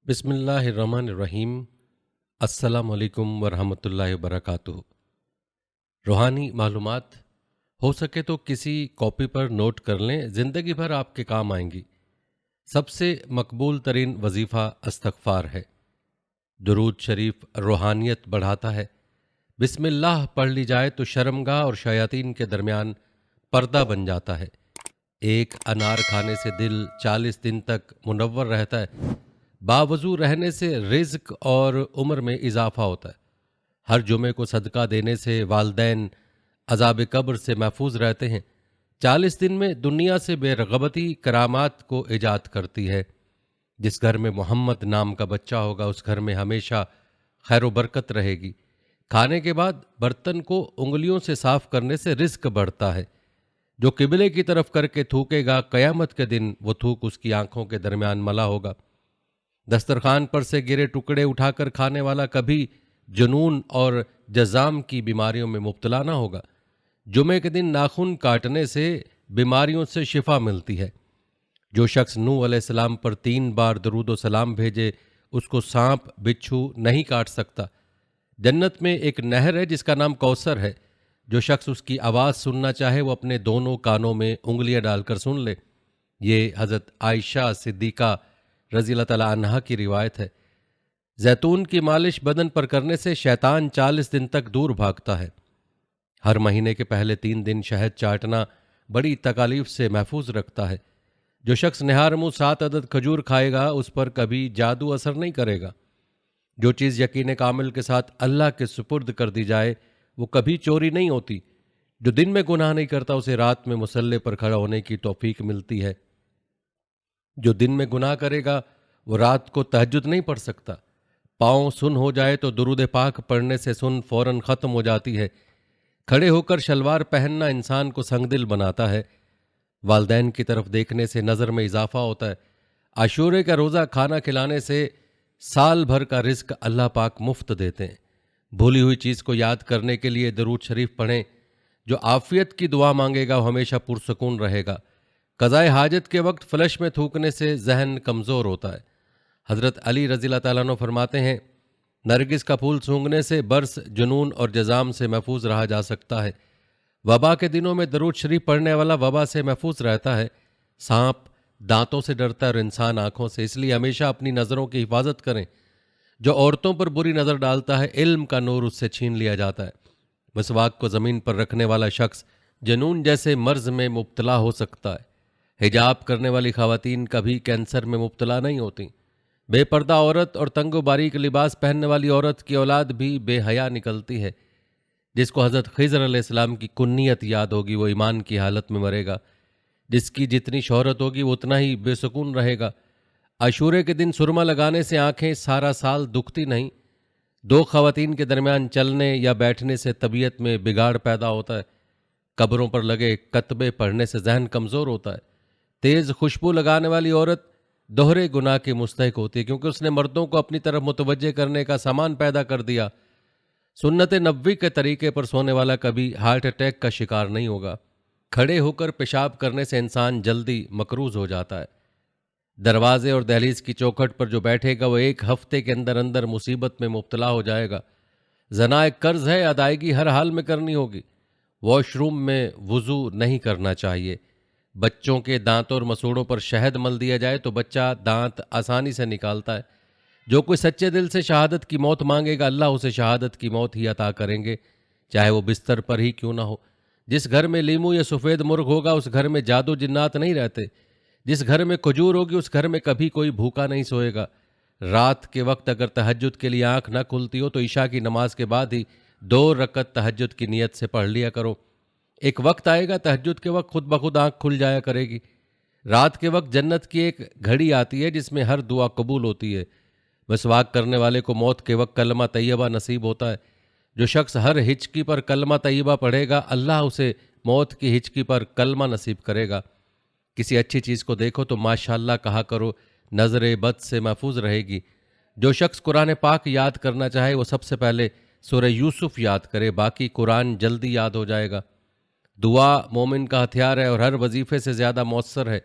بسم اللہ الرحمن الرحیم۔ السلام علیکم ورحمۃ اللہ وبرکاتہ۔ روحانی معلومات ہو سکے تو کسی کاپی پر نوٹ کر لیں، زندگی بھر آپ کے کام آئیں گی۔ سب سے مقبول ترین وظیفہ استغفار ہے۔ درود شریف روحانیت بڑھاتا ہے۔ بسم اللہ پڑھ لی جائے تو شرمگاہ اور شیاطین کے درمیان پردہ بن جاتا ہے۔ ایک انار کھانے سے دل 40 دن تک منور رہتا ہے۔ باوضو رہنے سے رزق اور عمر میں اضافہ ہوتا ہے۔ ہر جمعے کو صدقہ دینے سے والدین عذاب قبر سے محفوظ رہتے ہیں۔ 40 دن میں دنیا سے بے رغبتی کرامات کو ایجاد کرتی ہے۔ جس گھر میں محمد نام کا بچہ ہوگا اس گھر میں ہمیشہ خیر و برکت رہے گی۔ کھانے کے بعد برتن کو انگلیوں سے صاف کرنے سے رزق بڑھتا ہے۔ جو قبلے کی طرف کر کے تھوکے گا قیامت کے دن وہ تھوک اس کی آنکھوں کے درمیان ملا ہوگا۔ دسترخوان پر سے گرے ٹکڑے اٹھا کر کھانے والا کبھی جنون اور جزام کی بیماریوں میں مبتلا نہ ہوگا۔ جمعے کے دن ناخن کاٹنے سے بیماریوں سے شفا ملتی ہے۔ جو شخص نوح علیہ السلام پر 3 بار درود و سلام بھیجے اس کو سانپ بچھو نہیں کاٹ سکتا۔ جنت میں ایک نہر ہے جس کا نام کوثر ہے۔ جو شخص اس کی آواز سننا چاہے وہ اپنے دونوں کانوں میں انگلیاں ڈال کر سن لے۔ یہ حضرت عائشہ صدیقہ رضی اللہ تعالیٰ عنہا کی روایت ہے۔ زیتون کی مالش بدن پر کرنے سے شیطان 40 دن تک دور بھاگتا ہے۔ ہر مہینے کے پہلے 3 دن شہد چاٹنا بڑی تکالیف سے محفوظ رکھتا ہے۔ جو شخص نہار منہ 7 عدد کھجور کھائے گا اس پر کبھی جادو اثر نہیں کرے گا۔ جو چیز یقین کامل کے ساتھ اللہ کے سپرد کر دی جائے وہ کبھی چوری نہیں ہوتی۔ جو دن میں گناہ نہیں کرتا اسے رات میں مصلی پر کھڑا ہونے کی توفیق ملتی ہے۔ جو دن میں گناہ کرے گا وہ رات کو تہجد نہیں پڑھ سکتا۔ پاؤں سن ہو جائے تو درود پاک پڑھنے سے سن فوراً ختم ہو جاتی ہے۔ کھڑے ہو کر شلوار پہننا انسان کو سنگ دل بناتا ہے۔ والدین کی طرف دیکھنے سے نظر میں اضافہ ہوتا ہے۔ عاشورے کا روزہ کھانا کھلانے سے سال بھر کا رزق اللہ پاک مفت دیتے ہیں۔ بھولی ہوئی چیز کو یاد کرنے کے لیے درود شریف پڑھیں۔ جو عافیت کی دعا مانگے گا وہ ہمیشہ پرسکون رہے گا۔ قضائے حاجت کے وقت فلش میں تھوکنے سے ذہن کمزور ہوتا ہے۔ حضرت علی رضی اللہ تعالیٰ عنہ فرماتے ہیں نرگس کا پھول سونگھنے سے برس، جنون اور جزام سے محفوظ رہا جا سکتا ہے۔ وبا کے دنوں میں درود شریف پڑھنے والا وبا سے محفوظ رہتا ہے۔ سانپ دانتوں سے ڈرتا ہے اور انسان آنکھوں سے، اس لیے ہمیشہ اپنی نظروں کی حفاظت کریں۔ جو عورتوں پر بری نظر ڈالتا ہے علم کا نور اس سے چھین لیا جاتا ہے۔ مسواک کو زمین پر رکھنے والا شخص جنون جیسے مرض میں مبتلا ہو سکتا ہے۔ حجاب کرنے والی خواتین کبھی کینسر میں مبتلا نہیں ہوتیں۔ بے پردہ عورت اور تنگ و باریک لباس پہننے والی عورت کی اولاد بھی بے حیا نکلتی ہے۔ جس کو حضرت خضر علیہ السلام کی کنیت یاد ہوگی وہ ایمان کی حالت میں مرے گا۔ جس کی جتنی شہرت ہوگی وہ اتنا ہی بے سکون رہے گا۔ عاشورے کے دن سرما لگانے سے آنکھیں سارا سال دکھتی نہیں۔ 2 خواتین کے درمیان چلنے یا بیٹھنے سے طبیعت میں بگاڑ پیدا ہوتا ہے۔ قبروں پر لگے کتبے پڑھنے سے ذہن کمزور ہوتا ہے۔ تیز خوشبو لگانے والی عورت دوہرے گناہ کی مستحق ہوتی ہے کیونکہ اس نے مردوں کو اپنی طرف متوجہ کرنے کا سامان پیدا کر دیا۔ سنت نبوی کے طریقے پر سونے والا کبھی ہارٹ اٹیک کا شکار نہیں ہوگا۔ کھڑے ہو کر پیشاب کرنے سے انسان جلدی مقروض ہو جاتا ہے۔ دروازے اور دہلیز کی چوکھٹ پر جو بیٹھے گا وہ 1 ہفتے کے اندر اندر مصیبت میں مبتلا ہو جائے گا۔ زنا ایک قرض ہے، ادائیگی ہر حال میں کرنی ہوگی۔ واش روم میں وضو نہیں کرنا چاہیے۔ بچوں کے دانتوں اور مسوڑوں پر شہد مل دیا جائے تو بچہ دانت آسانی سے نکالتا ہے۔ جو کوئی سچے دل سے شہادت کی موت مانگے گا اللہ اسے شہادت کی موت ہی عطا کریں گے، چاہے وہ بستر پر ہی کیوں نہ ہو۔ جس گھر میں لیمو یا سفید مرغ ہوگا اس گھر میں جادو جنات نہیں رہتے۔ جس گھر میں کھجور ہوگی اس گھر میں کبھی کوئی بھوکا نہیں سوئے گا۔ رات کے وقت اگر تہجد کے لیے آنکھ نہ کھلتی ہو تو عشاء کی نماز کے بعد ہی 2 رکعت تہجد کی نیت سے پڑھ لیا کرو۔ ایک وقت آئے گا تہجد کے وقت خود بخود آنکھ کھل جایا کرے گی۔ رات کے وقت جنت کی ایک گھڑی آتی ہے جس میں ہر دعا قبول ہوتی ہے۔ مسواک کرنے والے کو موت کے وقت کلمہ طیبہ نصیب ہوتا ہے۔ جو شخص ہر ہچکی پر کلمہ طیبہ پڑھے گا اللہ اسے موت کی ہچکی پر کلمہ نصیب کرے گا۔ کسی اچھی چیز کو دیکھو تو ماشاءاللہ کہا کرو، نظر بد سے محفوظ رہے گی۔ جو شخص قرآن پاک یاد کرنا چاہے وہ سب سے پہلے سورہ یوسف یاد کرے، باقی قرآن جلدی یاد ہو جائے گا۔ دعا مومن کا ہتھیار ہے اور ہر وظیفے سے زیادہ مؤثر ہے۔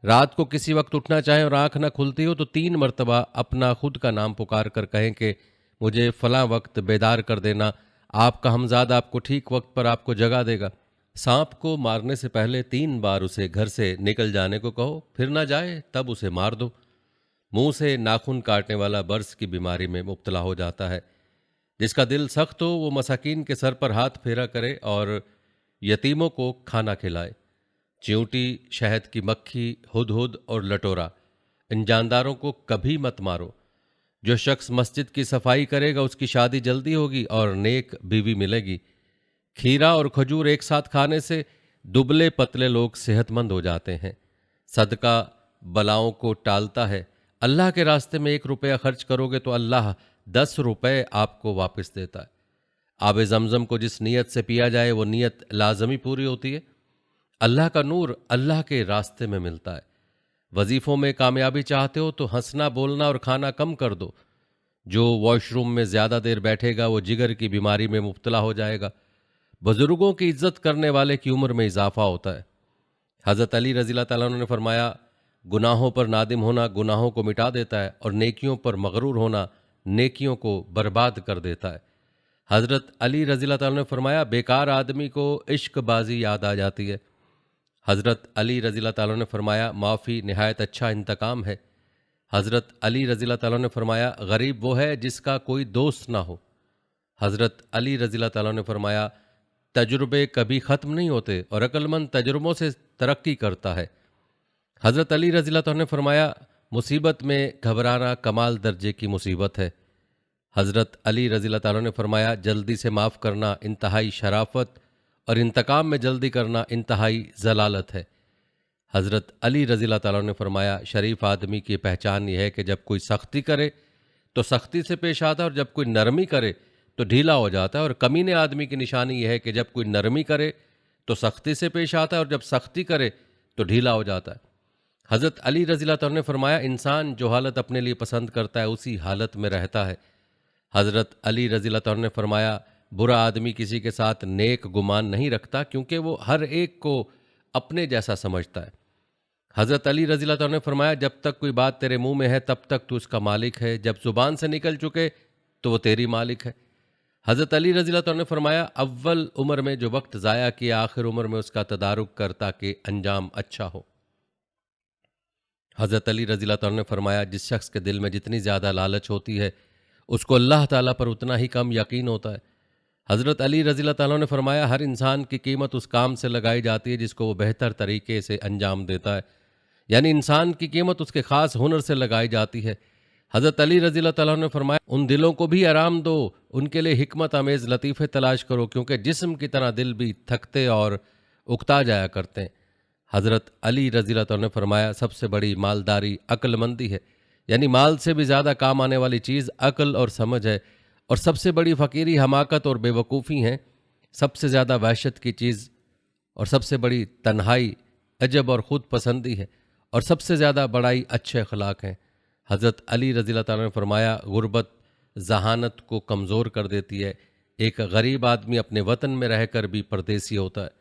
رات کو کسی وقت اٹھنا چاہیں اور آنکھ نہ کھلتی ہو تو 3 مرتبہ اپنا خود کا نام پکار کر کہیں کہ مجھے فلاں وقت بیدار کر دینا، آپ کا ہمزاد آپ کو ٹھیک وقت پر آپ کو جگا دے گا۔ سانپ کو مارنے سے پہلے 3 بار اسے گھر سے نکل جانے کو کہو، پھر نہ جائے تب اسے مار دو۔ منہ سے ناخن کاٹنے والا برس کی بیماری میں مبتلا ہو جاتا ہے۔ جس کا دل سخت ہو وہ مساکین کے سر پر ہاتھ پھیرا کرے اور یتیموں کو کھانا کھلائے۔ چیونٹی، شہد کی مکھی، ہدہد اور لٹورا، ان جانداروں کو کبھی مت مارو۔ جو شخص مسجد کی صفائی کرے گا اس کی شادی جلدی ہوگی اور نیک بیوی ملے گی۔ کھیرا اور کھجور ایک ساتھ کھانے سے دبلے پتلے لوگ صحت مند ہو جاتے ہیں۔ صدقہ بلاؤں کو ٹالتا ہے۔ اللہ کے راستے میں 1 روپیہ خرچ کرو گے تو اللہ 10 روپے آپ کو واپس دیتا ہے۔ آب زمزم کو جس نیت سے پیا جائے وہ نیت لازمی پوری ہوتی ہے۔ اللہ کا نور اللہ کے راستے میں ملتا ہے۔ وظیفوں میں کامیابی چاہتے ہو تو ہنسنا، بولنا اور کھانا کم کر دو۔ جو واش روم میں زیادہ دیر بیٹھے گا وہ جگر کی بیماری میں مبتلا ہو جائے گا۔ بزرگوں کی عزت کرنے والے کی عمر میں اضافہ ہوتا ہے۔ حضرت علی رضی اللہ تعالیٰ عنہ نے فرمایا، گناہوں پر نادم ہونا گناہوں کو مٹا دیتا ہے اور نیکیوں پر مغرور ہونا نیکیوں کو برباد کر دیتا ہے۔ حضرت علی رضی اللہ تعالیٰ نے فرمایا، بیکار آدمی کو عشق بازی یاد آ جاتی ہے۔ حضرت علی رضی اللہ تعالیٰ نے فرمایا، معافی نہایت اچھا انتقام ہے۔ حضرت علی رضی اللہ تعالیٰ نے فرمایا، غریب وہ ہے جس کا کوئی دوست نہ ہو۔ حضرت علی رضی اللہ تعالیٰ نے فرمایا، تجربے کبھی ختم نہیں ہوتے اور عقل مند تجربوں سے ترقی کرتا ہے۔ حضرت علی رضی اللہ تعالیٰ نے فرمایا، مصیبت میں گھبرانا کمال درجے کی مصیبت ہے۔ حضرت علی رضی اللہ تعالیٰ نے فرمایا، جلدی سے معاف کرنا انتہائی شرافت اور انتقام میں جلدی کرنا انتہائی ضلالت ہے۔ حضرت علی رضی اللہ تعالیٰ نے فرمایا، شریف آدمی کی پہچان یہ ہے کہ جب کوئی سختی کرے تو سختی سے پیش آتا ہے اور جب کوئی نرمی کرے تو ڈھیلا ہو جاتا ہے، اور کمینے آدمی کی نشانی یہ ہے کہ جب کوئی نرمی کرے تو سختی سے پیش آتا ہے اور جب سختی کرے تو ڈھیلا ہو جاتا ہے۔ حضرت علی رضی اللہ تعالیٰ نے فرمایا، انسان جو حالت اپنے لیے پسند کرتا ہے اسی حالت میں رہتا ہے۔ حضرت علی رضی اللہ تعالیٰ نے فرمایا، برا آدمی کسی کے ساتھ نیک گمان نہیں رکھتا کیونکہ وہ ہر ایک کو اپنے جیسا سمجھتا ہے۔ حضرت علی رضی اللہ تعالیٰ نے فرمایا، جب تک کوئی بات تیرے منہ میں ہے تب تک تو اس کا مالک ہے، جب زبان سے نکل چکے تو وہ تیری مالک ہے۔ حضرت علی رضی اللہ تعالیٰ نے فرمایا، اول عمر میں جو وقت ضائع کیا آخر عمر میں اس کا تدارک کر تاکہ انجام اچھا ہو۔ حضرت علی رضی اللہ تعالیٰ نے فرمایا، جس شخص کے دل میں جتنی زیادہ لالچ ہوتی ہے اس کو اللہ تعالیٰ پر اتنا ہی کم یقین ہوتا ہے۔ حضرت علی رضی اللہ تعالیٰ نے فرمایا، ہر انسان کی قیمت اس کام سے لگائی جاتی ہے جس کو وہ بہتر طریقے سے انجام دیتا ہے، یعنی انسان کی قیمت اس کے خاص ہنر سے لگائی جاتی ہے۔ حضرت علی رضی اللہ تعالیٰ نے فرمایا، ان دلوں کو بھی آرام دو، ان کے لیے حکمت آمیز لطیفے تلاش کرو، کیونکہ جسم کی طرح دل بھی تھکتے اور اکتا جایا کرتے ہیں۔ حضرت علی رضی اللہ تعالیٰ نے فرمایا، سب سے بڑی مالداری عقل مندی ہے، یعنی مال سے بھی زیادہ کام آنے والی چیز عقل اور سمجھ ہے، اور سب سے بڑی فقیری حماقت اور بے وقوفی ہیں۔ سب سے زیادہ وحشت کی چیز اور سب سے بڑی تنہائی عجب اور خود پسندی ہے، اور سب سے زیادہ بڑائی اچھے اخلاق ہیں۔ حضرت علی رضی اللہ تعالیٰ نے فرمایا، غربت ذہانت کو کمزور کر دیتی ہے، ایک غریب آدمی اپنے وطن میں رہ کر بھی پردیسی ہوتا ہے۔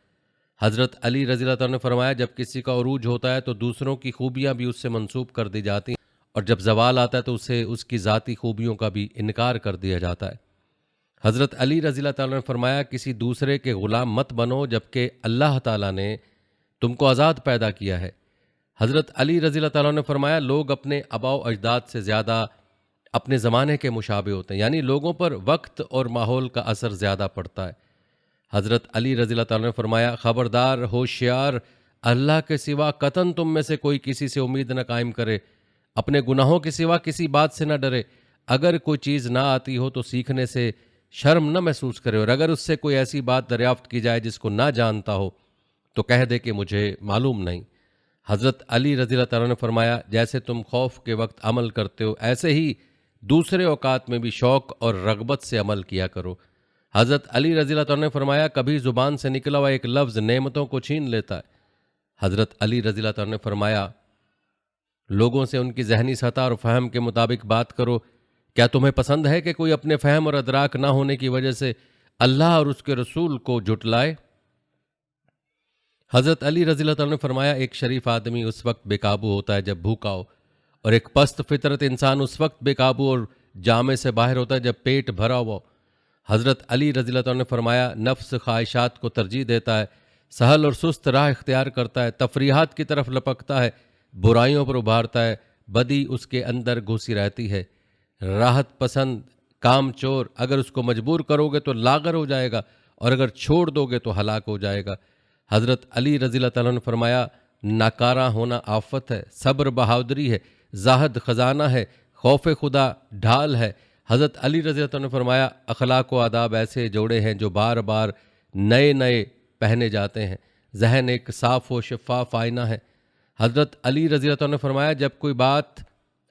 حضرت علی رضی اللہ تعالیٰ نے فرمایا، جب کسی کا عروج ہوتا ہے تو دوسروں کی خوبیاں بھی اس سے منسوب کر دی جاتی ہیں، اور جب زوال آتا ہے تو اسے اس کی ذاتی خوبیوں کا بھی انکار کر دیا جاتا ہے۔ حضرت علی رضی اللہ تعالیٰ نے فرمایا، کسی دوسرے کے غلام مت بنو جبکہ اللہ تعالیٰ نے تم کو آزاد پیدا کیا ہے۔ حضرت علی رضی اللہ تعالیٰ نے فرمایا، لوگ اپنے آباء و اجداد سے زیادہ اپنے زمانے کے مشابہ ہوتے ہیں، یعنی لوگوں پر وقت اور ماحول کا اثر زیادہ پڑتا ہے۔ حضرت علی رضی اللہ تعالیٰ نے فرمایا، خبردار ہوشیار، اللہ کے سوا قطعاً تم میں سے کوئی کسی سے امید نہ قائم کرے، اپنے گناہوں کے سوا کسی بات سے نہ ڈرے، اگر کوئی چیز نہ آتی ہو تو سیکھنے سے شرم نہ محسوس کرے، اور اگر اس سے کوئی ایسی بات دریافت کی جائے جس کو نہ جانتا ہو تو کہہ دے کہ مجھے معلوم نہیں۔ حضرت علی رضی اللہ تعالیٰ نے فرمایا، جیسے تم خوف کے وقت عمل کرتے ہو ایسے ہی دوسرے اوقات میں بھی شوق اور رغبت سے عمل کیا کرو۔ حضرت علی رضی اللہ تعالیٰ نے فرمایا، کبھی زبان سے نکلا ہوا ایک لفظ نعمتوں کو چھین لیتا ہے۔ حضرت علی رضی اللہ تعالیٰ نے فرمایا، لوگوں سے ان کی ذہنی سطح اور فہم کے مطابق بات کرو۔ کیا تمہیں پسند ہے کہ کوئی اپنے فہم اور ادراک نہ ہونے کی وجہ سے اللہ اور اس کے رسول کو جھٹلائے؟ حضرت علی رضی اللہ تعالیٰ نے فرمایا ایک شریف آدمی اس وقت بے قابو ہوتا ہے جب بھوکا ہو، اور ایک پست فطرت انسان اس وقت بے قابو اور جامے سے باہر ہوتا ہے جب پیٹ بھرا ہوا ہو۔ حضرت علی رضی اللہ تعالیٰ نے فرمایا نفس خواہشات کو ترجیح دیتا ہے، سہل اور سست راہ اختیار کرتا ہے، تفریحات کی طرف لپکتا ہے، برائیوں پر ابھارتا ہے، بدی اس کے اندر گھسی رہتی ہے، راحت پسند کام چور، اگر اس کو مجبور کرو گے تو لاغر ہو جائے گا اور اگر چھوڑ دو گے تو ہلاک ہو جائے گا۔ حضرت علی رضی اللہ تعالیٰ نے فرمایا ناکارہ ہونا آفت ہے، صبر بہادری ہے، زاہد خزانہ ہے، خوف خدا ڈھال ہے۔ حضرت علی رضی اللہ تعالیٰ نے فرمایا اخلاق و آداب ایسے جوڑے ہیں جو بار بار نئے نئے پہنے جاتے ہیں، ذہن ایک صاف و شفاف آئینہ ہے۔ حضرت علی رضی اللہ تعالیٰ نے فرمایا جب کوئی بات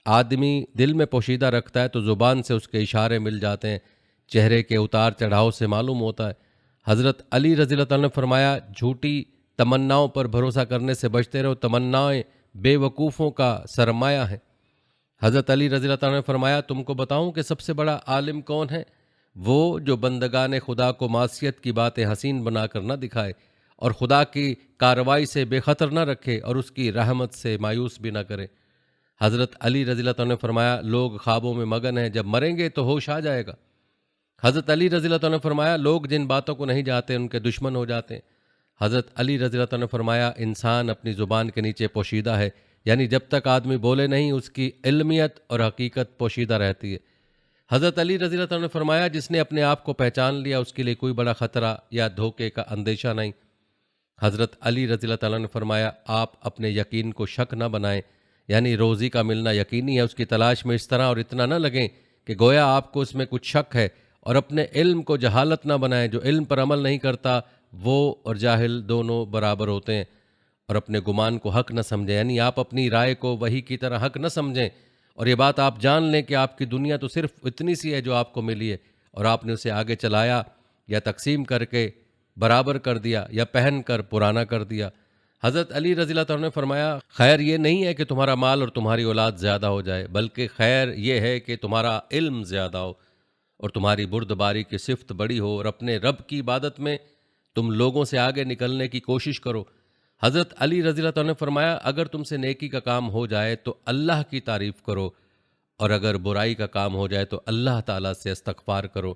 آدمی دل میں پوشیدہ رکھتا ہے تو زبان سے اس کے اشارے مل جاتے ہیں، چہرے کے اتار چڑھاؤ سے معلوم ہوتا ہے۔ حضرت علی رضی اللہ تعالیٰ نے فرمایا جھوٹی تمناؤں پر بھروسہ کرنے سے بچتے رہو، تمنائیں بے وقوفوں کا سرمایہ ہے۔ حضرت علی رضی اللہ تعالیٰ نے فرمایا تم کو بتاؤں کہ سب سے بڑا عالم کون ہے؟ وہ جو بندگان خدا کو معصیت کی باتیں حسین بنا کر نہ دکھائے اور خدا کی کارروائی سے بے خطر نہ رکھے اور اس کی رحمت سے مایوس بھی نہ کرے۔ حضرت علی رضی اللہ تعالیٰ نے فرمایا لوگ خوابوں میں مگن ہیں، جب مریں گے تو ہوش آ جائے گا۔ حضرت علی رضی اللہ تعالیٰ نے فرمایا لوگ جن باتوں کو نہیں جانتے ان کے دشمن ہو جاتے ہیں۔ حضرت علی رضی اللہ تعالیٰ نے فرمایا انسان اپنی زبان کے نیچے پوشیدہ ہے، یعنی جب تک آدمی بولے نہیں اس کی علمیت اور حقیقت پوشیدہ رہتی ہے۔ حضرت علی رضی اللہ تعالیٰ نے فرمایا جس نے اپنے آپ کو پہچان لیا اس کے لیے کوئی بڑا خطرہ یا دھوکے کا اندیشہ نہیں۔ حضرت علی رضی اللہ تعالیٰ نے فرمایا آپ اپنے یقین کو شک نہ بنائیں، یعنی روزی کا ملنا یقینی ہے، اس کی تلاش میں اس طرح اور اتنا نہ لگیں کہ گویا آپ کو اس میں کچھ شک ہے، اور اپنے علم کو جہالت نہ بنائیں، جو علم پر عمل نہیں کرتا وہ اور جاہل دونوں برابر ہوتے ہیں، اور اپنے گمان کو حق نہ سمجھیں، یعنی آپ اپنی رائے کو وحی کی طرح حق نہ سمجھیں، اور یہ بات آپ جان لیں کہ آپ کی دنیا تو صرف اتنی سی ہے جو آپ کو ملی ہے، اور آپ نے اسے آگے چلایا یا تقسیم کر کے برابر کر دیا یا پہن کر پرانا کر دیا۔ حضرت علی رضی اللہ تعالیٰ نے فرمایا خیر یہ نہیں ہے کہ تمہارا مال اور تمہاری اولاد زیادہ ہو جائے، بلکہ خیر یہ ہے کہ تمہارا علم زیادہ ہو اور تمہاری بردباری کی صفت بڑی ہو، اور اپنے رب کی عبادت میں تم لوگوں سے آگے نکلنے کی کوشش کرو۔ حضرت علی رضی اللہ تعالیٰ نے فرمایا اگر تم سے نیکی کا کام ہو جائے تو اللہ کی تعریف کرو، اور اگر برائی کا کام ہو جائے تو اللہ تعالیٰ سے استغفار کرو۔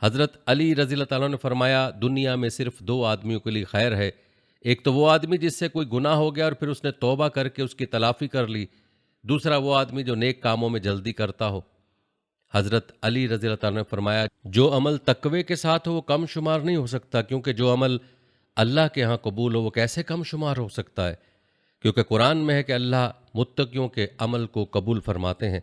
حضرت علی رضی اللہ تعالیٰ نے فرمایا دنیا میں صرف دو آدمیوں کے لیے خیر ہے، ایک تو وہ آدمی جس سے کوئی گناہ ہو گیا اور پھر اس نے توبہ کر کے اس کی تلافی کر لی، دوسرا وہ آدمی جو نیک کاموں میں جلدی کرتا ہو۔ حضرت علی رضی اللہ تعالیٰ نے فرمایا جو عمل تقوی کے ساتھ ہو وہ کم شمار نہیں ہو سکتا، کیونکہ جو عمل اللہ کے ہاں قبول ہو وہ کیسے کم شمار ہو سکتا ہے، کیونکہ قرآن میں ہے کہ اللہ متقیوں کے عمل کو قبول فرماتے ہیں۔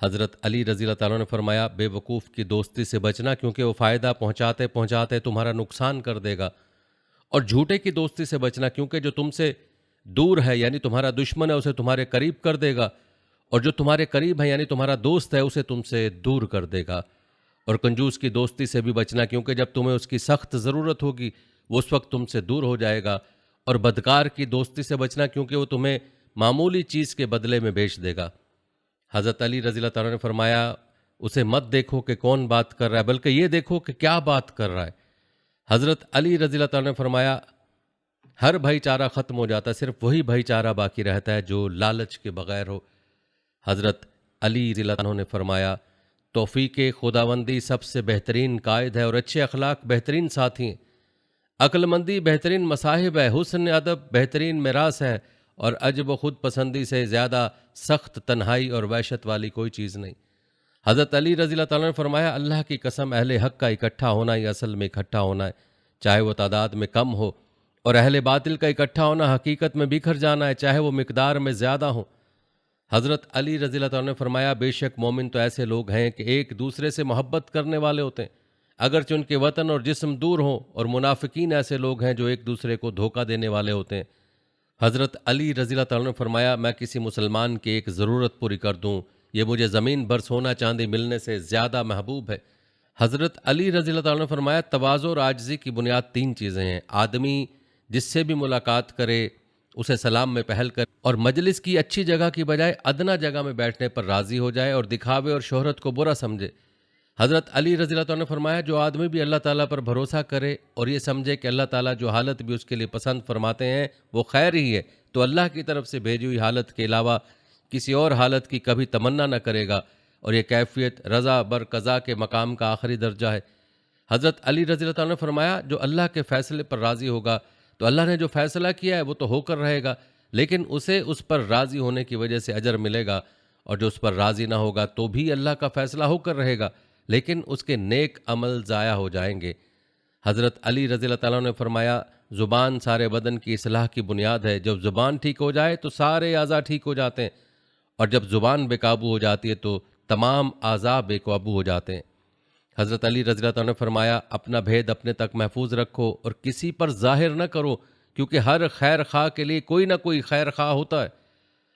حضرت علی رضی اللہ تعالیٰ نے فرمایا بے وقوف کی دوستی سے بچنا، کیونکہ وہ فائدہ پہنچاتے پہنچاتے تمہارا نقصان کر دے گا، اور جھوٹے کی دوستی سے بچنا، کیونکہ جو تم سے دور ہے یعنی تمہارا دشمن ہے اسے تمہارے قریب کر دے گا، اور جو تمہارے قریب ہے یعنی تمہارا دوست ہے اسے تم سے دور کر دے گا۔ اور کنجوس کی دوستی سے بھی بچنا، کیونکہ جب تمہیں اس کی سخت ضرورت ہوگی وہ اس وقت تم سے دور ہو جائے گا۔ اور بدکار کی دوستی سے بچنا، کیونکہ وہ تمہیں معمولی چیز کے بدلے میں بیچ دے گا۔ حضرت علی رضی اللہ تعالیٰ نے فرمایا اسے مت دیکھو کہ کون بات کر رہا ہے، بلکہ یہ دیکھو کہ کیا بات کر رہا ہے۔ حضرت علی رضی اللہ تعالیٰ نے فرمایا ہر بھائی چارہ ختم ہو جاتا ہے، صرف وہی بھائی چارہ باقی رہتا ہے جو لالچ کے بغیر ہو۔ حضرت علی رضی اللہ عنہ نے فرمایا توفیق خداوندی سب سے بہترین قائد ہے، اور اچھے اخلاق بہترین ساتھی ہیں، عقل مندی بہترین مصاحب ہے، حسن ادب بہترین میراث ہے، اور عجب و خود پسندی سے زیادہ سخت تنہائی اور وحشت والی کوئی چیز نہیں۔ حضرت علی رضی اللہ تعالیٰ نے فرمایا اللہ کی قسم اہل حق کا اکٹھا ہونا ہی اصل میں اکٹھا ہونا ہے، چاہے وہ تعداد میں کم ہو، اور اہل باطل کا اکٹھا ہونا حقیقت میں بکھر جانا ہے، چاہے وہ مقدار میں زیادہ ہو۔ حضرت علی رضی اللہ تعالیٰ نے فرمایا بے شک مومن تو ایسے لوگ ہیں کہ ایک دوسرے سے محبت کرنے والے ہوتے ہیں اگرچہ ان کے وطن اور جسم دور ہوں، اور منافقین ایسے لوگ ہیں جو ایک دوسرے کو دھوکہ دینے والے ہوتے ہیں۔ حضرت علی رضی اللہ تعالیٰ نے فرمایا میں کسی مسلمان کی ایک ضرورت پوری کر دوں یہ مجھے زمین بھر سونا چاندی ملنے سے زیادہ محبوب ہے۔ حضرت علی رضی اللہ تعالیٰ نے فرمایا تواضع اور عاجزی کی بنیاد تین چیزیں ہیں، آدمی جس سے بھی ملاقات کرے اسے سلام میں پہل کر، اور مجلس کی اچھی جگہ کی بجائے ادنا جگہ میں بیٹھنے پر راضی ہو جائے، اور دکھاوے اور شہرت کو برا سمجھے۔ حضرت علی رضی اللہ عنہ نے فرمایا جو آدمی بھی اللہ تعالیٰ پر بھروسہ کرے اور یہ سمجھے کہ اللہ تعالیٰ جو حالت بھی اس کے لیے پسند فرماتے ہیں وہ خیر ہی ہے، تو اللہ کی طرف سے بھیجی ہوئی حالت کے علاوہ کسی اور حالت کی کبھی تمنا نہ کرے گا، اور یہ کیفیت رضا بر قضا کے مقام کا آخری درجہ ہے۔ حضرت علی رضی اللہ عنہ نے فرمایا جو اللہ کے فیصلے پر راضی ہوگا تو اللہ نے جو فیصلہ کیا ہے وہ تو ہو کر رہے گا، لیکن اسے اس پر راضی ہونے کی وجہ سے اجر ملے گا، اور جو اس پر راضی نہ ہوگا تو بھی اللہ کا فیصلہ ہو کر رہے گا، لیکن اس کے نیک عمل ضائع ہو جائیں گے۔ حضرت علی رضی اللہ تعالیٰ نے فرمایا زبان سارے بدن کی اصلاح کی بنیاد ہے، جب زبان ٹھیک ہو جائے تو سارے اعضاء ٹھیک ہو جاتے ہیں، اور جب زبان بے قابو ہو جاتی ہے تو تمام اعضاء بے قابو ہو جاتے ہیں۔ حضرت علی رضی اللہ عنہ نے فرمایا اپنا بھید اپنے تک محفوظ رکھو اور کسی پر ظاہر نہ کرو، کیونکہ ہر خیر خواہ کے لیے کوئی نہ کوئی خیر خواہ ہوتا ہے۔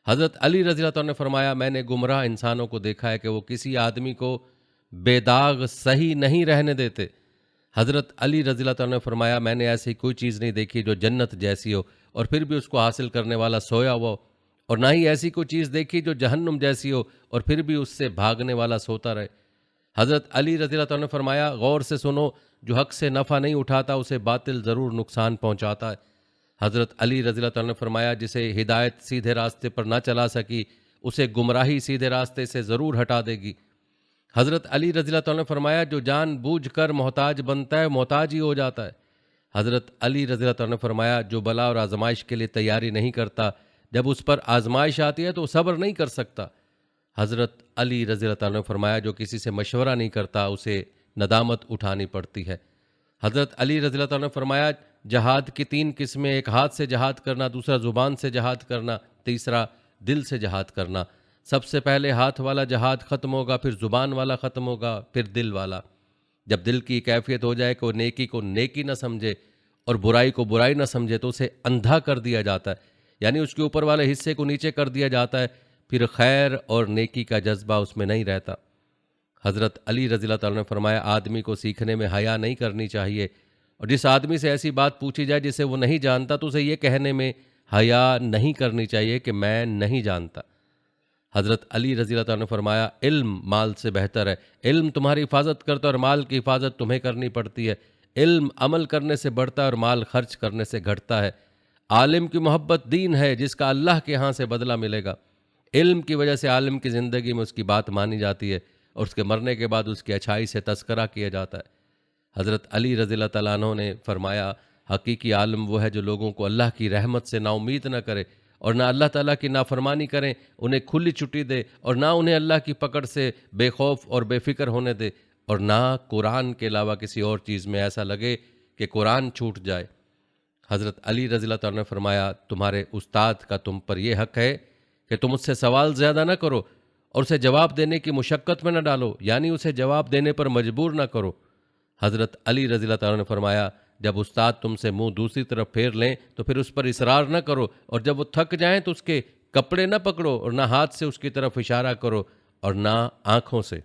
حضرت علی رضی اللہ عنہ نے فرمایا میں نے گمراہ انسانوں کو دیکھا ہے کہ وہ کسی آدمی کو بے داغ صحیح نہیں رہنے دیتے۔ حضرت علی رضی اللہ عنہ نے فرمایا میں نے ایسی کوئی چیز نہیں دیکھی جو جنت جیسی ہو اور پھر بھی اس کو حاصل کرنے والا سویا ہوا ہو، اور نہ ہی ایسی کوئی چیز دیکھی جو جہنم جیسی ہو اور پھر بھی اس سے بھاگنے والا سوتا رہے۔ حضرت علی رضی اللہ عنہ نے فرمایا غور سے سنو، جو حق سے نفع نہیں اٹھاتا اسے باطل ضرور نقصان پہنچاتا ہے۔ حضرت علی رضی اللہ عنہ نے فرمایا جسے ہدایت سیدھے راستے پر نہ چلا سکی اسے گمراہی سیدھے راستے سے ضرور ہٹا دے گی۔ حضرت علی رضی اللہ عنہ نے فرمایا جو جان بوجھ کر محتاج بنتا ہے محتاج ہی ہو جاتا ہے۔ حضرت علی رضی اللہ عنہ نے فرمایا جو بلا اور آزمائش کے لیے تیاری نہیں کرتا جب اس پر آزمائش آتی ہے تو صبر نہیں کر سکتا۔ حضرت علی رضی اللہ عنہ نے فرمایا جو کسی سے مشورہ نہیں کرتا اسے ندامت اٹھانی پڑتی ہے۔ حضرت علی رضی اللہ عنہ نے فرمایا جہاد کی 3 قسمیں، ایک ہاتھ سے جہاد کرنا، دوسرا زبان سے جہاد کرنا، تیسرا دل سے جہاد کرنا۔ سب سے پہلے ہاتھ والا جہاد ختم ہوگا، پھر زبان والا ختم ہوگا، پھر دل والا۔ جب دل کی کیفیت ہو جائے کہ وہ نیکی کو نیکی نہ سمجھے اور برائی کو برائی نہ سمجھے تو اسے اندھا کر دیا جاتا ہے، یعنی اس کے اوپر والے حصے کو نیچے کر دیا جاتا ہے، پھر خیر اور نیکی کا جذبہ اس میں نہیں رہتا۔ حضرت علی رضی اللہ تعالیٰ نے فرمایا آدمی کو سیکھنے میں حیا نہیں کرنی چاہیے، اور جس آدمی سے ایسی بات پوچھی جائے جسے وہ نہیں جانتا تو اسے یہ کہنے میں حیا نہیں کرنی چاہیے کہ میں نہیں جانتا۔ حضرت علی رضی اللہ تعالیٰ نے فرمایا علم مال سے بہتر ہے، علم تمہاری حفاظت کرتا ہے اور مال کی حفاظت تمہیں کرنی پڑتی ہے۔ علم عمل کرنے سے بڑھتا ہے اور مال خرچ کرنے سے گھٹتا ہے۔ عالم کی محبت دین ہے جس کا اللہ کے ہاں سے بدلہ ملے گا۔ علم کی وجہ سے عالم کی زندگی میں اس کی بات مانی جاتی ہے اور اس کے مرنے کے بعد اس کی اچھائی سے تذکرہ کیا جاتا ہے۔ حضرت علی رضی اللہ تعالیٰ عنہ نے فرمایا حقیقی عالم وہ ہے جو لوگوں کو اللہ کی رحمت سے نا امید نہ کرے اور نہ اللہ تعالیٰ کی نافرمانی کریں، انہیں کھلی چھٹی دے اور نہ انہیں اللہ کی پکڑ سے بے خوف اور بے فکر ہونے دے، اور نہ قرآن کے علاوہ کسی اور چیز میں ایسا لگے کہ قرآن چھوٹ جائے۔ حضرت علی رضی اللہ تعالیٰ نے فرمایا تمہارے استاد کا تم پر یہ حق ہے کہ تم اس سے سوال زیادہ نہ کرو اور اسے جواب دینے کی مشقت میں نہ ڈالو، یعنی اسے جواب دینے پر مجبور نہ کرو۔ حضرت علی رضی اللہ تعالیٰ نے فرمایا جب استاد تم سے منہ دوسری طرف پھیر لیں تو پھر اس پر اصرار نہ کرو، اور جب وہ تھک جائیں تو اس کے کپڑے نہ پکڑو اور نہ ہاتھ سے اس کی طرف اشارہ کرو اور نہ آنکھوں سے۔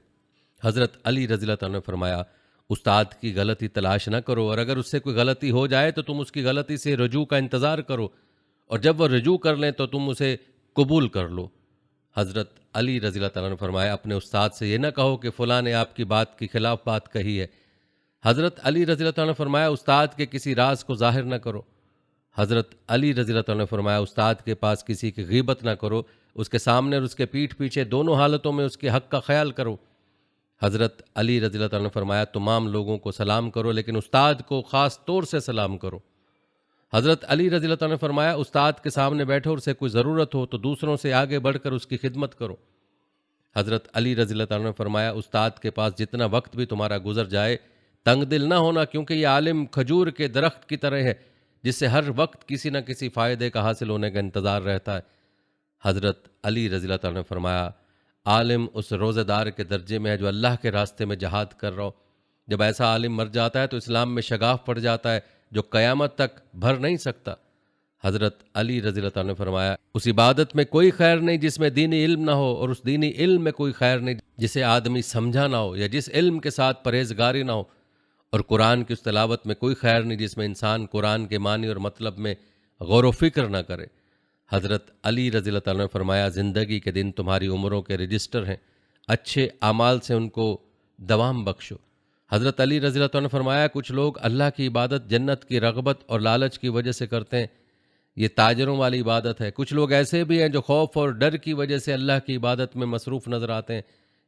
حضرت علی رضی اللہ تعالیٰ نے فرمایا استاد کی غلطی تلاش نہ کرو، اور اگر اس سے کوئی غلطی ہو جائے تو تم اس کی غلطی سے رجوع کا انتظار کرو، اور جب وہ رجوع کر لیں تو تم اسے قبول کر لو۔ حضرت علی رضی اللہ تعالیٰ نے فرمایا اپنے استاد سے یہ نہ کہو کہ فلاں نے آپ کی بات کی خلاف بات کہی ہے۔ حضرت علی رضی اللہ تعالیٰ نے فرمایا استاد کے کسی راز کو ظاہر نہ کرو۔ حضرت علی رضی اللہ تعالیٰ نے فرمایا استاد کے پاس کسی کی غیبت نہ کرو، اس کے سامنے اور اس کے پیٹھ پیچھے دونوں حالتوں میں اس کے حق کا خیال کرو۔ حضرت علی رضی اللہ تعالیٰ نے فرمایا تمام لوگوں کو سلام کرو لیکن استاد کو خاص طور سے سلام کرو۔ حضرت علی رضی اللہ تعالیٰ نے فرمایا استاد کے سامنے بیٹھو اور اسے کوئی ضرورت ہو تو دوسروں سے آگے بڑھ کر اس کی خدمت کرو۔ حضرت علی رضی اللہ تعالیٰ نے فرمایا استاد کے پاس جتنا وقت بھی تمہارا گزر جائے تنگ دل نہ ہونا، کیونکہ یہ عالم کھجور کے درخت کی طرح ہے جس سے ہر وقت کسی نہ کسی فائدے کا حاصل ہونے کا انتظار رہتا ہے۔ حضرت علی رضی اللہ تعالیٰ نے فرمایا عالم اس روزہ دار کے درجے میں ہے جو اللہ کے راستے میں جہاد کر رہا ہو۔ جب ایسا عالم مر جاتا ہے تو اسلام میں شگاف پڑ جاتا ہے جو قیامت تک بھر نہیں سکتا۔ حضرت علی رضی اللہ تعالیٰ نے فرمایا اس عبادت میں کوئی خیر نہیں جس میں دینی علم نہ ہو، اور اس دینی علم میں کوئی خیر نہیں جسے آدمی سمجھا نہ ہو، یا جس علم کے ساتھ پرہیزگاری نہ ہو، اور قرآن کی اس تلاوت میں کوئی خیر نہیں جس میں انسان قرآن کے معنی اور مطلب میں غور و فکر نہ کرے۔ حضرت علی رضی اللہ تعالیٰ نے فرمایا زندگی کے دن تمہاری عمروں کے رجسٹر ہیں، اچھے اعمال سے ان کو دوام بخشو۔ حضرت علی رضی اللہ عنہ نے فرمایا کچھ لوگ اللہ کی عبادت جنت کی رغبت اور لالچ کی وجہ سے کرتے ہیں، یہ تاجروں والی عبادت ہے۔ کچھ لوگ ایسے بھی ہیں جو خوف اور ڈر کی وجہ سے اللہ کی عبادت میں مصروف نظر آتے ہیں،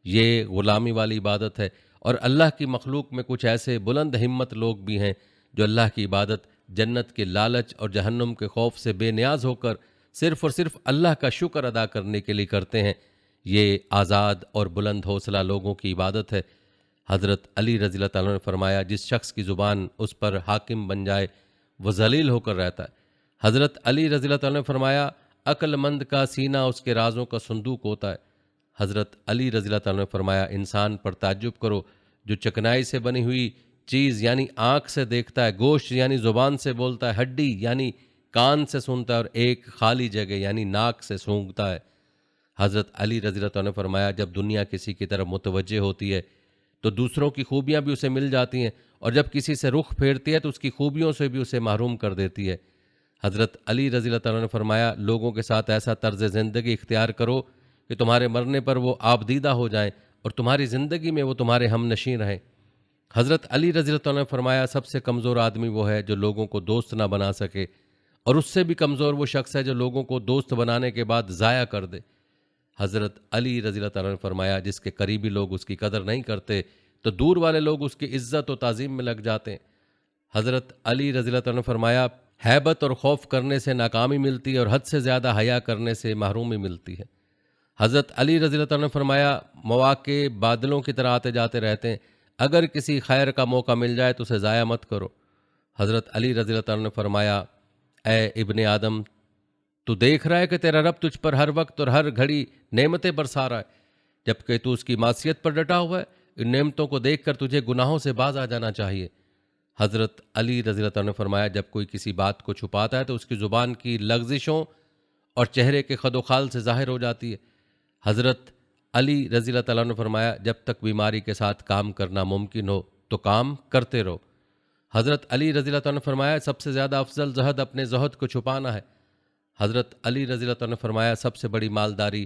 یہ غلامی والی عبادت ہے۔ اور اللہ کی مخلوق میں کچھ ایسے بلند ہمت لوگ بھی ہیں جو اللہ کی عبادت جنت کے لالچ اور جہنم کے خوف سے بے نیاز ہو کر صرف اور صرف اللہ کا شکر ادا کرنے کے لیے کرتے ہیں، یہ آزاد اور بلند حوصلہ لوگوں کی عبادت ہے۔ حضرت علی رضی اللہ تعالیٰ نے فرمایا جس شخص کی زبان اس پر حاکم بن جائے وہ ذلیل ہو کر رہتا ہے۔ حضرت علی رضی اللہ تعالیٰ نے فرمایا عقل مند کا سینہ اس کے رازوں کا صندوق ہوتا ہے۔ حضرت علی رضی اللہ تعالیٰ نے فرمایا انسان پر تعجب کرو جو چکنائی سے بنی ہوئی چیز یعنی آنکھ سے دیکھتا ہے، گوشت یعنی زبان سے بولتا ہے، ہڈی یعنی کان سے سنتا ہے، اور ایک خالی جگہ یعنی ناک سے سونگھتا ہے۔ حضرت علی رضی اللہ تعالیٰ نے فرمایا جب دنیا کسی کی طرف متوجہ ہوتی ہے تو دوسروں کی خوبیاں بھی اسے مل جاتی ہیں، اور جب کسی سے رخ پھیرتی ہے تو اس کی خوبیوں سے بھی اسے محروم کر دیتی ہے۔ حضرت علی رضی اللہ تعالیٰ نے فرمایا لوگوں کے ساتھ ایسا طرز زندگی اختیار کرو کہ تمہارے مرنے پر وہ آبدیدہ ہو جائیں اور تمہاری زندگی میں وہ تمہارے ہم نشین رہیں۔ حضرت علی رضی اللہ تعالیٰ نے فرمایا سب سے کمزور آدمی وہ ہے جو لوگوں کو دوست نہ بنا سکے، اور اس سے بھی کمزور وہ شخص ہے جو لوگوں کو دوست بنانے کے بعد ضائع کر دے۔ حضرت علی رضی اللہ تعالیٰ نے فرمایا جس کے قریبی لوگ اس کی قدر نہیں کرتے تو دور والے لوگ اس کی عزت و تعظیم میں لگ جاتے ہیں۔ حضرت علی رضی اللہ تعالیٰ نے فرمایا ہیبت اور خوف کرنے سے ناکامی ملتی ہے اور حد سے زیادہ حیا کرنے سے محرومی ملتی ہے۔ حضرت علی رضی اللہ تعالیٰ نے فرمایا مواقع بادلوں کی طرح آتے جاتے رہتے ہیں، اگر کسی خیر کا موقع مل جائے تو اسے ضائع مت کرو۔ حضرت علی رضی اللہ تعالیٰ نے فرمایا اے ابن آدم تو دیکھ رہا ہے کہ تیرا رب تجھ پر ہر وقت اور ہر گھڑی نعمتیں برسا رہا ہے، جبکہ تو اس کی معصیت پر ڈٹا ہوا ہے۔ ان نعمتوں کو دیکھ کر تجھے گناہوں سے باز آ جانا چاہیے۔ حضرت علی رضی اللہ تعالیٰ نے فرمایا جب کوئی کسی بات کو چھپاتا ہے تو اس کی زبان کی لغزشوں اور چہرے کے خد و خال سے ظاہر ہو جاتی ہے۔ حضرت علی رضی اللہ تعالیٰ نے فرمایا جب تک بیماری کے ساتھ کام کرنا ممکن ہو تو کام کرتے رہو۔ حضرت علی رضی اللہ تعالیٰ نے فرمایا سب سے زیادہ افضل زہد اپنے زہد کو چھپانا ہے۔ حضرت علی رضی اللہ تعالیٰ نے فرمایا سب سے بڑی مالداری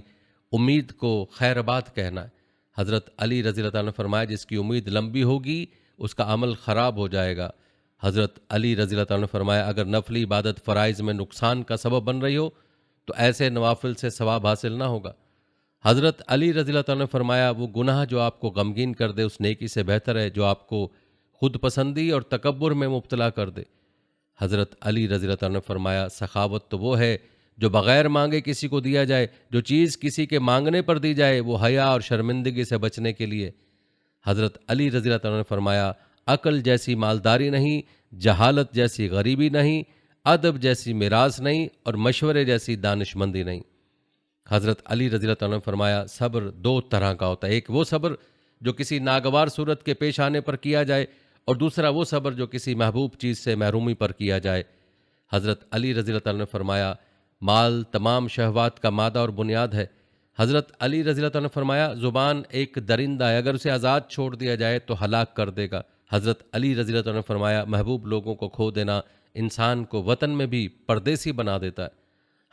امید کو خیر آباد کہنا ہے۔ حضرت علی رضی اللہ تعالیٰ نے فرمایا جس کی امید لمبی ہوگی اس کا عمل خراب ہو جائے گا۔ حضرت علی رضی اللہ تعالیٰ نے فرمایا اگر نفلی عبادت فرائض میں نقصان کا سبب بن رہی ہو تو ایسے نوافل سے ثواب حاصل نہ ہوگا۔ حضرت علی رضی اللہ تعالیٰ نے فرمایا وہ گناہ جو آپ کو غمگین کر دے اس نیکی سے بہتر ہے جو آپ کو خود پسندی اور تکبر میں مبتلا کر دے۔ حضرت علی رضی اللہ تعالیٰ نے فرمایا سخاوت تو وہ ہے جو بغیر مانگے کسی کو دیا جائے، جو چیز کسی کے مانگنے پر دی جائے وہ حیا اور شرمندگی سے بچنے کے لیے۔ حضرت علی رضی اللہ تعالیٰ نے فرمایا عقل جیسی مالداری نہیں، جہالت جیسی غریبی نہیں، ادب جیسی میراث نہیں، اور مشورے جیسی دانش مندی نہیں۔ حضرت علی رضی اللہ تعالیٰ نے فرمایا صبر دو طرح کا ہوتا ہے، ایک وہ صبر جو کسی ناگوار صورت کے پیش آنے پر کیا جائے، اور دوسرا وہ صبر جو کسی محبوب چیز سے محرومی پر کیا جائے۔ حضرت علی رضی اللہ تعالیٰ نے فرمایا مال تمام شہوات کا مادہ اور بنیاد ہے۔ حضرت علی رضی اللہ تعالیٰ نے فرمایا زبان ایک درندہ ہے، اگر اسے آزاد چھوڑ دیا جائے تو ہلاک کر دے گا۔ حضرت علی رضی اللہ تعالیٰ نے فرمایا محبوب لوگوں کو کھو دینا انسان کو وطن میں بھی پردیسی بنا دیتا ہے۔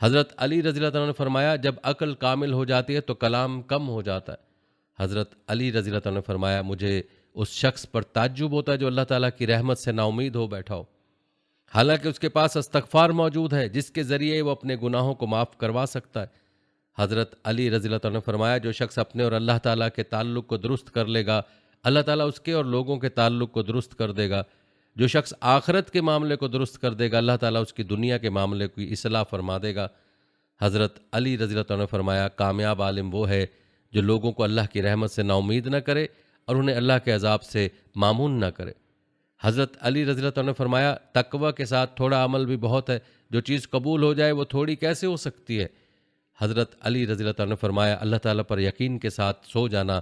حضرت علی رضی اللہ تعالیٰ نے فرمایا جب عقل کامل ہو جاتی ہے تو کلام کم ہو جاتا ہے۔ حضرت علی رضی اللہ تعالیٰ نے فرمایا مجھے اس شخص پر تعجب ہوتا ہے جو اللہ تعالیٰ کی رحمت سے نا امید ہو بیٹھا ہو، حالانکہ اس کے پاس استغفار موجود ہے جس کے ذریعے وہ اپنے گناہوں کو معاف کروا سکتا ہے۔ حضرت علی رضی اللہ تعالیٰ نے فرمایا جو شخص اپنے اور اللہ تعالیٰ کے تعلق کو درست کر لے گا اللہ تعالیٰ اس کے اور لوگوں کے تعلق کو درست کر دے گا۔ جو شخص آخرت کے معاملے کو درست کر دے گا اللہ تعالیٰ اس کی دنیا کے معاملے کی اصلاح فرما دے گا۔ حضرت علی رضی اللہ تعالیٰ نے فرمایا کامیاب عالم وہ ہے جو لوگوں کو اللہ کی رحمت سے نا امید نہ کرے اور انہیں اللہ کے عذاب سے مامون نہ کرے۔ حضرت علی رضی اللہ تعالیٰ نے فرمایا تقوی کے ساتھ تھوڑا عمل بھی بہت ہے، جو چیز قبول ہو جائے وہ تھوڑی کیسے ہو سکتی ہے۔ حضرت علی رضی اللہ تعالیٰ نے فرمایا اللہ تعالیٰ پر یقین کے ساتھ سو جانا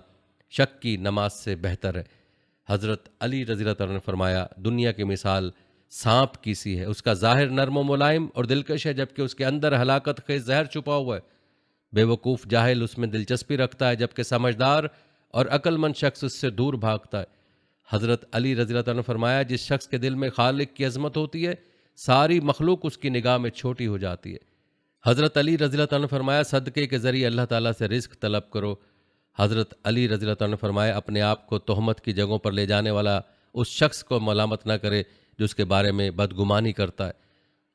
شک کی نماز سے بہتر ہے۔ حضرت علی رضی اللہ تعالیٰ نے فرمایا دنیا کی مثال سانپ کی سی ہے، اس کا ظاہر نرم و ملائم اور دلکش ہے جبکہ اس کے اندر ہلاکت خیز زہر چھپا ہوا ہے۔ بے وقوف جاہل اس میں دلچسپی رکھتا ہے جبکہ سمجھدار اور عقل مند شخص اس سے دور بھاگتا ہے۔ حضرت علی رضی اللہ تعالیٰ نے فرمایا جس شخص کے دل میں خالق کی عظمت ہوتی ہے ساری مخلوق اس کی نگاہ میں چھوٹی ہو جاتی ہے۔ حضرت علی رضی اللہ تعالیٰ نے فرمایا صدقے کے ذریعے اللہ تعالیٰ سے رزق طلب کرو۔ حضرت علی رضی اللہ عنہ نے فرمایا اپنے آپ کو تہمت کی جگہوں پر لے جانے والا اس شخص کو ملامت نہ کرے جو اس کے بارے میں بدگمانی کرتا ہے۔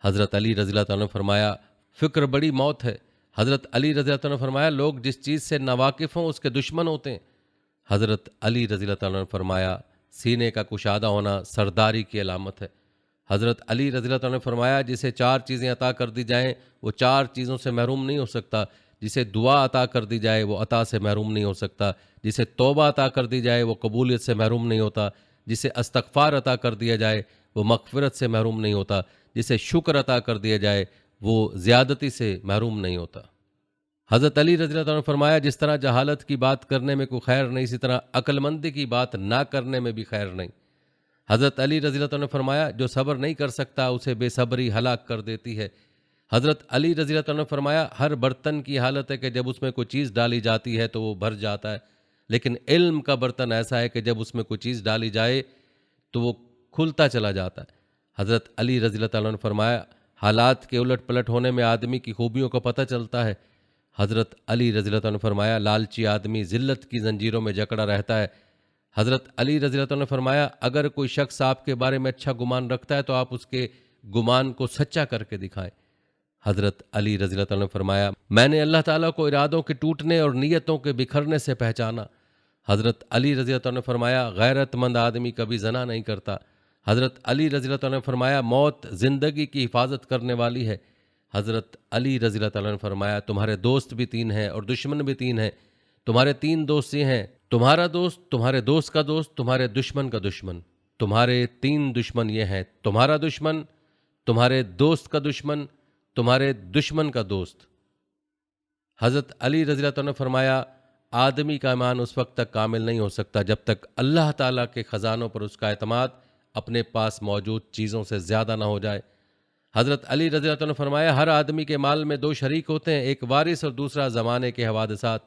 حضرت علی رضی اللہ عنہ نے فرمایا فکر بڑی موت ہے۔ حضرت علی رضی اللہ عنہ نے فرمایا لوگ جس چیز سے ناواقف ہوں اس کے دشمن ہوتے ہیں۔ حضرت علی رضی اللہ عنہ نے فرمایا سینے کا کشادہ ہونا سرداری کی علامت ہے۔ حضرت علی رضی اللہ عنہ نے فرمایا جسے 4 چیزیں عطا کر دی جائیں وہ 4 چیزوں سے محروم نہیں ہو سکتا۔ جسے دعا عطا کر دی جائے وہ عطا سے محروم نہیں ہو سکتا۔ جسے توبہ عطا کر دی جائے وہ قبولیت سے محروم نہیں ہوتا۔ جسے استغفار عطا کر دیا جائے وہ مغفرت سے محروم نہیں ہوتا۔ جسے شکر عطا کر دیا جائے وہ زیادتی سے محروم نہیں ہوتا۔ حضرت علی رضی اللہ عنہ نے فرمایا جس طرح جہالت کی بات کرنے میں کوئی خیر نہیں، اسی طرح عقل مندی کی بات نہ کرنے میں بھی خیر نہیں۔ حضرت علی رضی اللہ عنہ نے فرمایا جو صبر نہیں کر سکتا اسے بے صبری ہلاک کر دیتی ہے۔ حضرت علی رضی اللہ عنہ نے فرمایا ہر برتن کی حالت ہے کہ جب اس میں کوئی چیز ڈالی جاتی ہے تو وہ بھر جاتا ہے، لیکن علم کا برتن ایسا ہے کہ جب اس میں کوئی چیز ڈالی جائے تو وہ کھلتا چلا جاتا ہے۔ حضرت علی رضی اللہ عنہ نے فرمایا حالات کے الٹ پلٹ ہونے میں آدمی کی خوبیوں کا پتہ چلتا ہے۔ حضرت علی رضی اللہ عنہ نے فرمایا لالچی آدمی ذلت کی زنجیروں میں جکڑا رہتا ہے۔ حضرت علی رضی اللہ عنہ نے فرمایا اگر کوئی شخص آپ کے بارے میں اچھا گمان رکھتا ہے تو آپ اس کے گمان کو سچا کر کے دکھائیں۔ حضرت علی رضی اللہ عنہ نے فرمایا میں نے اللہ تعالیٰ کو ارادوں کے ٹوٹنے اور نیتوں کے بکھرنے سے پہچانا۔ حضرت علی رضی اللہ عنہ نے فرمایا غیرت مند آدمی کبھی زنا نہیں کرتا۔ حضرت علی رضی اللہ عنہ نے فرمایا موت زندگی کی حفاظت کرنے والی ہے۔ حضرت علی رضی اللہ عنہ نے فرمایا تمہارے دوست بھی 3 ہیں اور دشمن بھی 3 ہیں۔ تمہارے 3 دوست یہ ہیں تمہارا دوست، تمہارے دوست کا دوست، تمہارے دشمن کا دشمن۔ تمہارے 3 دشمن یہ ہیں تمہارا دشمن، تمہارے دوست کا دشمن، تمہارے دشمن کا دوست۔ حضرت علی رضی اللہ عنہ نے فرمایا آدمی کا ایمان اس وقت تک کامل نہیں ہو سکتا جب تک اللہ تعالیٰ کے خزانوں پر اس کا اعتماد اپنے پاس موجود چیزوں سے زیادہ نہ ہو جائے۔ حضرت علی رضی اللہ عنہ نے فرمایا ہر آدمی کے مال میں 2 شریک ہوتے ہیں، ایک وارث اور دوسرا زمانے کے حوادثات۔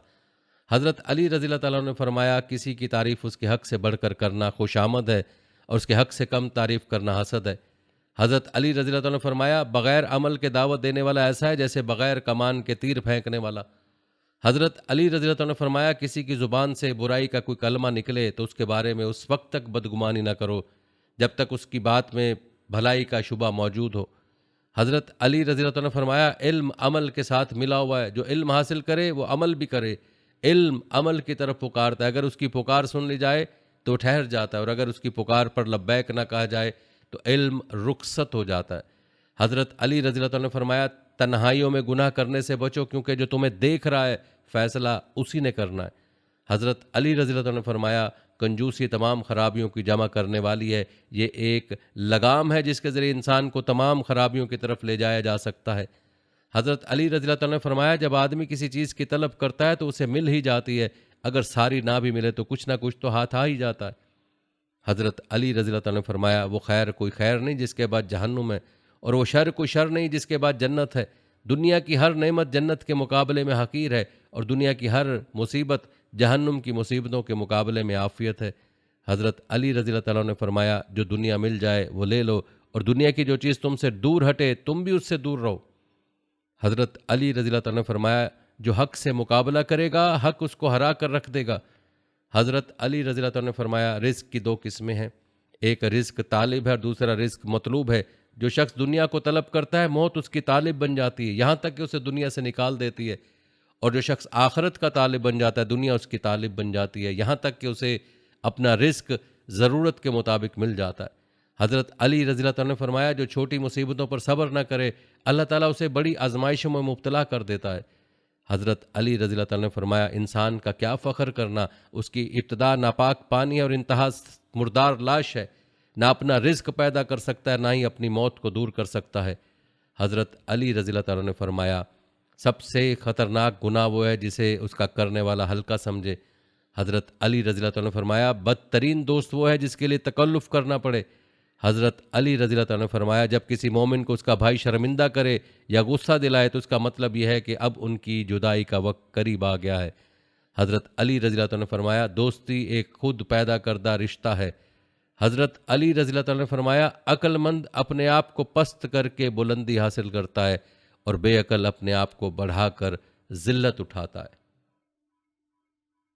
حضرت علی رضی اللہ عنہ نے فرمایا کسی کی تعریف اس کے حق سے بڑھ کر کرنا خوشامد ہے اور اس کے حق سے کم تعریف کرنا حسد ہے۔ حضرت علی رضی اللہ عنہ نے فرمایا بغیر عمل کے دعوت دینے والا ایسا ہے جیسے بغیر کمان کے تیر پھینکنے والا۔ حضرت علی رضی اللہ عنہ نے فرمایا کسی کی زبان سے برائی کا کوئی کلمہ نکلے تو اس کے بارے میں اس وقت تک بدگمانی نہ کرو جب تک اس کی بات میں بھلائی کا شبہ موجود ہو۔ حضرت علی رضی اللہ عنہ نے فرمایا علم عمل کے ساتھ ملا ہوا ہے، جو علم حاصل کرے وہ عمل بھی کرے۔ علم عمل کی طرف پکارتا ہے، اگر اس کی پکار سن لی جائے تو ٹھہر جاتا ہے اور اگر اس کی پکار پر لبیک نہ کہا جائے تو علم رخصت ہو جاتا ہے۔ حضرت علی رضی اللہ عنہ نے فرمایا تنہائیوں میں گناہ کرنے سے بچو کیونکہ جو تمہیں دیکھ رہا ہے فیصلہ اسی نے کرنا ہے۔ حضرت علی رضی اللہ عنہ نے فرمایا کنجوسی تمام خرابیوں کی جمع کرنے والی ہے، یہ ایک لگام ہے جس کے ذریعے انسان کو تمام خرابیوں کی طرف لے جایا جا سکتا ہے۔ حضرت علی رضی اللہ عنہ نے فرمایا جب آدمی کسی چیز کی طلب کرتا ہے تو اسے مل ہی جاتی ہے، اگر ساری نہ بھی ملے تو کچھ نہ کچھ تو ہاتھ آ ہی جاتا ہے۔ حضرت علی رضی اللہ عنہ نے فرمایا وہ خیر کوئی خیر نہیں جس کے بعد جہنم ہے، اور وہ شر کوئی شر نہیں جس کے بعد جنت ہے۔ دنیا کی ہر نعمت جنت کے مقابلے میں حقیر ہے، اور دنیا کی ہر مصیبت جہنم کی مصیبتوں کے مقابلے میں عافیت ہے۔ حضرت علی رضی اللہ عنہ نے فرمایا جو دنیا مل جائے وہ لے لو، اور دنیا کی جو چیز تم سے دور ہٹے تم بھی اس سے دور رہو۔ حضرت علی رضی اللہ عنہ نے فرمایا جو حق سے مقابلہ کرے گا حق اس کو ہرا کر رکھ دے گا۔ حضرت علی رضی اللہ عنہ نے فرمایا رزق کی 2 قسمیں ہیں، ایک رزق طالب ہے اور دوسرا رزق مطلوب ہے۔ جو شخص دنیا کو طلب کرتا ہے موت اس کی طالب بن جاتی ہے یہاں تک کہ اسے دنیا سے نکال دیتی ہے، اور جو شخص آخرت کا طالب بن جاتا ہے دنیا اس کی طالب بن جاتی ہے یہاں تک کہ اسے اپنا رزق ضرورت کے مطابق مل جاتا ہے۔ حضرت علی رضی اللہ عنہ نے فرمایا جو چھوٹی مصیبتوں پر صبر نہ کرے اللہ تعالیٰ اسے بڑی آزمائشوں میں مبتلا کر دیتا ہے۔ حضرت علی رضی اللہ عنہ نے فرمایا انسان کا کیا فخر کرنا، اس کی ابتدا ناپاک پانی اور انتہا مردار لاش ہے، نہ اپنا رزق پیدا کر سکتا ہے نہ ہی اپنی موت کو دور کر سکتا ہے۔ حضرت علی رضی اللہ عنہ نے فرمایا سب سے خطرناک گناہ وہ ہے جسے اس کا کرنے والا ہلکا سمجھے۔ حضرت علی رضی اللہ عنہ نے فرمایا بدترین دوست وہ ہے جس کے لیے تکلف کرنا پڑے۔ حضرت علی رضی اللہ عنہ نے فرمایا جب کسی مومن کو اس کا بھائی شرمندہ کرے یا غصہ دلائے تو اس کا مطلب یہ ہے کہ اب ان کی جدائی کا وقت قریب آ گیا ہے۔ حضرت علی رضی اللہ عنہ نے فرمایا دوستی ایک خود پیدا کردہ رشتہ ہے۔ حضرت علی رضی اللہ عنہ نے فرمایا عقل مند اپنے آپ کو پست کر کے بلندی حاصل کرتا ہے اور بے عقل اپنے آپ کو بڑھا کر ذلت اٹھاتا ہے۔